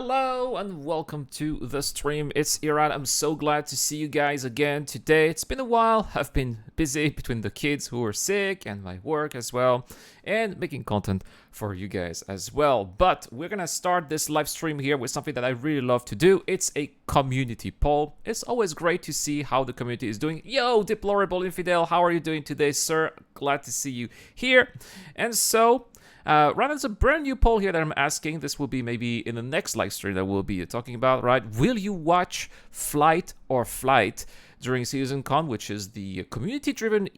Hello and welcome to the stream. It's Irad. I'm so glad to see you guys again today. It's been a while. I've been busy between the kids who are sick and my work as well, and making content for you guys as well. But we're gonna start this live stream here with something that I really love to do. It's a community poll. It's always great to see how the community is doing. Yo, Deplorable Infidel, how are you doing today, sir? Glad to see you here. And so rather, it's a brand new poll here that I'm asking. This will be maybe in the next live stream that we'll be talking about, right? Will you watch Flight or Flight during SeasonCon, which is the community-driven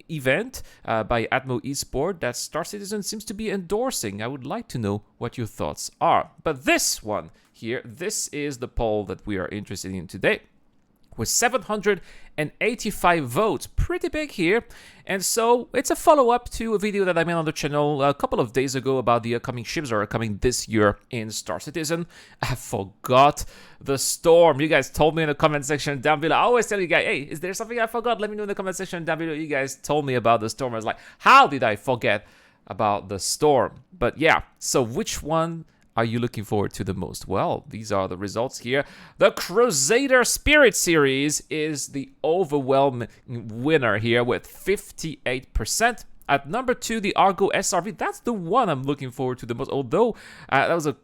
event by Atmo Esport that Star Citizen seems to be endorsing? I would like to know what your thoughts are. But this one here, this is the poll that we are interested in today, with 785 votes, pretty big here. And so it's a follow-up to a video that I made on the channel a couple of days ago about the upcoming ships that are coming this year in Star Citizen. I forgot the Storm. You guys told me in the comment section down below. I always tell you guys, hey, is there something I forgot? Let me know in the comment section down below. You guys told me about the Storm. I was like, how did I forget about the Storm? But yeah, so which one are you looking forward to the most? Well, these are the results here. The Crusader Spirit series is the overwhelming winner here with 58%. At number 2, the Argo SRV. That's the one I'm looking forward to the most. Although that was a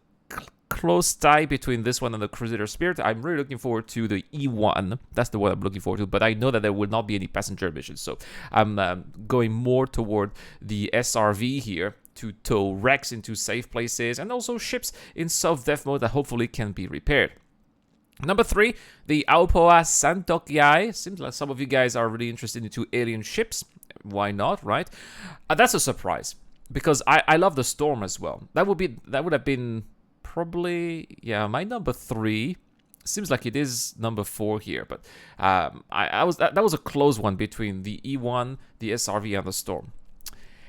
close tie between this one and the Crusader Spirit, I'm really looking forward to the E1. That's the one I'm looking forward to, but I know that there will not be any passenger missions, so I'm going more toward the SRV here to tow wrecks into safe places and also ships in self-death mode that hopefully can be repaired. Number 3, the Aopoa Santokyai. Seems like some of you guys are really interested into alien ships. Why not, right? That's a surprise because I love the Storm as well. That would have been probably, yeah, my number 3. Seems like it is number 4 here, but that was a close one between the E1, the SRV, and the Storm.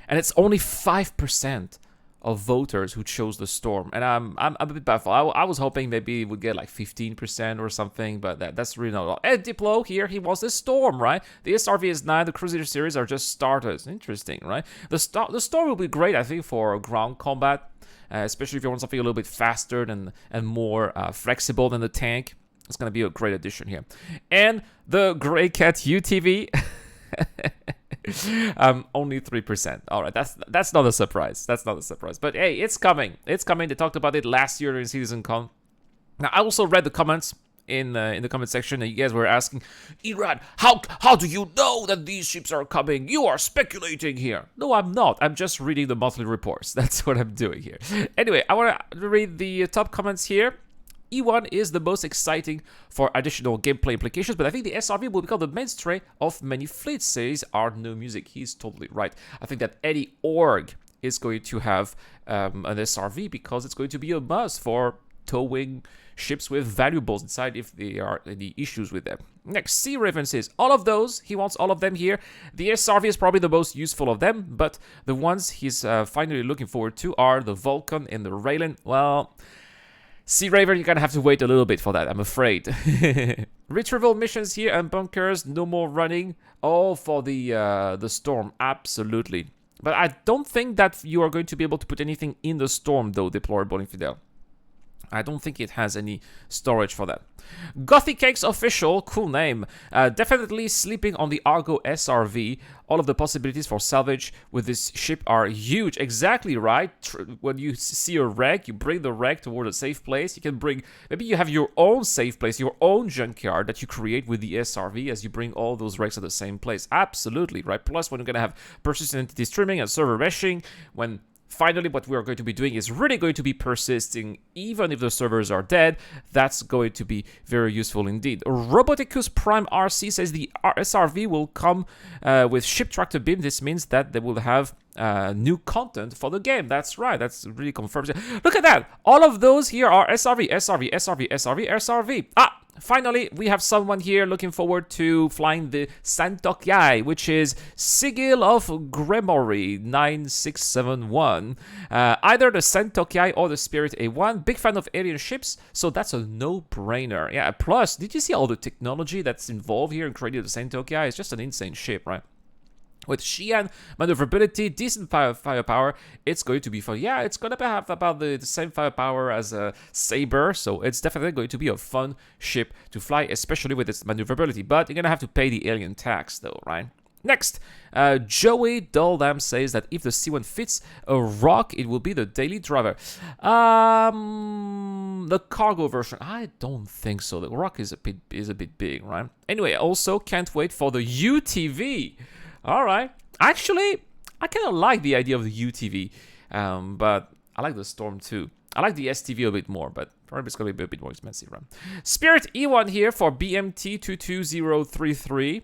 And it's only 5% of voters who chose the Storm. And I'm a bit baffled. I was hoping maybe it would get like 15% or something, but that's really not a lot. Ed Diplo here, he wants the Storm, right? The SRV is 9, the Crusader series are just starters. Interesting, right? The Storm will be great, I think, for ground combat, especially if you want something a little bit faster and more flexible than the tank. It's going to be a great addition here. And the Grey Cat UTV. Only 3%. All right, that's not a surprise. That's not a surprise. But hey, it's coming. It's coming. They talked about it last year in SeasonCon. Now, I also read the comments in the comment section, and you guys were asking, Irad, how do you know that these ships are coming? You are speculating here. No, I'm not. I'm just reading the monthly reports. That's what I'm doing here. Anyway, I want to read the top comments here. E1 is the most exciting for additional gameplay implications, but I think the SRV will become the mainstay of many fleets, says our new music. He's totally right. I think that any org is going to have an SRV because it's going to be a must for towing ships with valuables inside if there are any issues with them. Next, Sea Raven says, all of those, he wants all of them here. The SRV is probably the most useful of them, but the ones he's finally looking forward to are the Vulcan and the Raylan. Well, Sea Raven, you're gonna have to wait a little bit for that, I'm afraid. Retrieval missions here and bunkers, no more running. All for the Storm, absolutely. But I don't think that you are going to be able to put anything in the Storm, though, Deplorable Infidel. I don't think it has any storage for that. Gothic Cakes Official, cool name. Definitely sleeping on the Argo SRV. All of the possibilities for salvage with this ship are huge. Exactly right. When you see a wreck, you bring the wreck toward a safe place. You can bring, maybe you have your own safe place, your own junkyard that you create with the SRV as you bring all those wrecks to the same place. Absolutely, right? Plus, when you're going to have persistent entity streaming and server meshing, when finally, what we are going to be doing is really going to be persisting, even if the servers are dead. That's going to be very useful indeed. Roboticus Prime RC says the SRV will come with ship tractor beam. This means that they will have new content for the game. That's right. That's really confirmed. Look at that. All of those here are SRV, SRV, SRV, SRV, SRV. Finally, we have someone here looking forward to flying the Santokyai, which is Sigil of Gremory 9671. Either the Santokyai or the Spirit A1. Big fan of alien ships, so that's a no-brainer. Yeah, plus, did you see all the technology that's involved here in creating the Santokyai? It's just an insane ship, right? With Xi'an maneuverability, decent firepower, it's going to be fun. Yeah, it's going to have about the same firepower as a Saber, so it's definitely going to be a fun ship to fly, especially with its maneuverability. But you're going to have to pay the alien tax, though, right? Next, Joey Duldam says that if the C1 fits a rock, it will be the daily driver. The cargo version, I don't think so. The rock is a bit big, right? Anyway, also can't wait for the UTV. All right. Actually, I kind of like the idea of the UTV, but I like the Storm too. I like the STV a bit more, but probably it's going to be a bit more expensive, right? Spirit E1 here for BMT 22033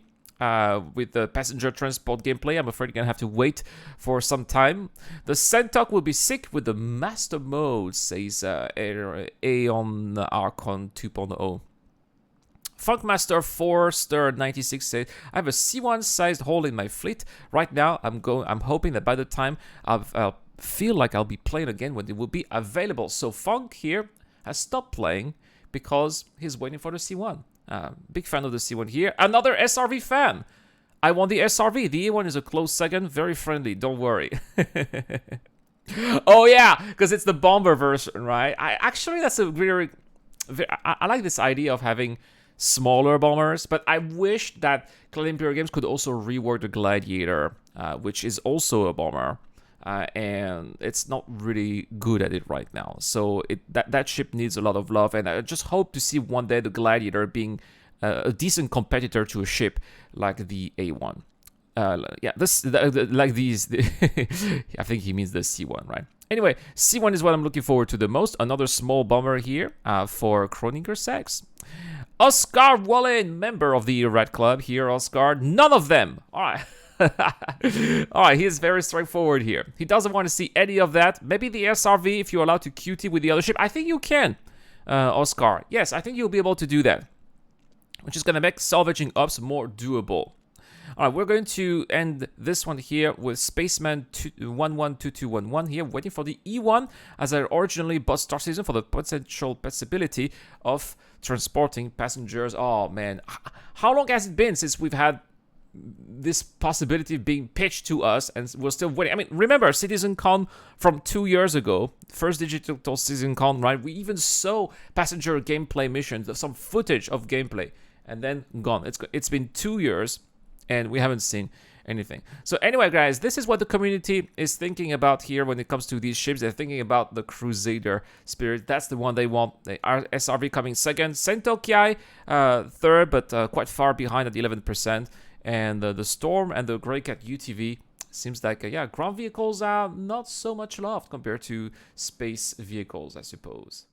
with the passenger transport gameplay. I'm afraid you're going to have to wait for some time. The Centok will be sick with the master mode, says Aeon Archon 2.0. Funkmaster 4-Star96 says, I have a C1 sized hole in my fleet. Right now, I'm hoping that by the time I'll feel like I'll be playing again when it will be available. So Funk here has stopped playing because he's waiting for the C1. Big fan of the C1 here. Another SRV fan. I want the SRV. The A1 is a close second. Very friendly. Don't worry. Oh yeah, because it's the bomber version, right? Actually, that's a I like this idea of having smaller bombers, but I wish that Clad Imperial Games could also rework the Gladiator, which is also a bomber, and it's not really good at it right now. So that ship needs a lot of love, and I just hope to see one day the Gladiator being a decent competitor to a ship like the A1. Yeah, like these. I think he means the C1, right? Anyway, C1 is what I'm looking forward to the most. Another small bomber here for Kroninger Sex. Oscar Wallen, member of the Red Club here, Oscar. None of them. All right. All right, he is very straightforward here. He doesn't want to see any of that. Maybe the SRV, if you're allowed to QT with the other ship. I think you can, Oscar. Yes, I think you'll be able to do that, which is going to make salvaging ops more doable. All right, we're going to end this one here with Spaceman 112211 here, waiting for the E1 as I originally bought Star Citizen for the potential possibility of transporting passengers. Oh man, how long has it been since we've had this possibility being pitched to us and we're still waiting? I mean, remember CitizenCon from 2 years ago, first digital CitizenCon, right? We even saw passenger gameplay missions, some footage of gameplay, and then gone. It's been 2 years. And we haven't seen anything. So anyway, guys, this is what the community is thinking about here when it comes to these ships. They're thinking about the Crusader Spirit. That's the one they want. The SRV coming second. Sentokai third, but quite far behind at 11%. And the Storm and the Greycat UTV seems like, yeah, ground vehicles are not so much loved compared to space vehicles, I suppose.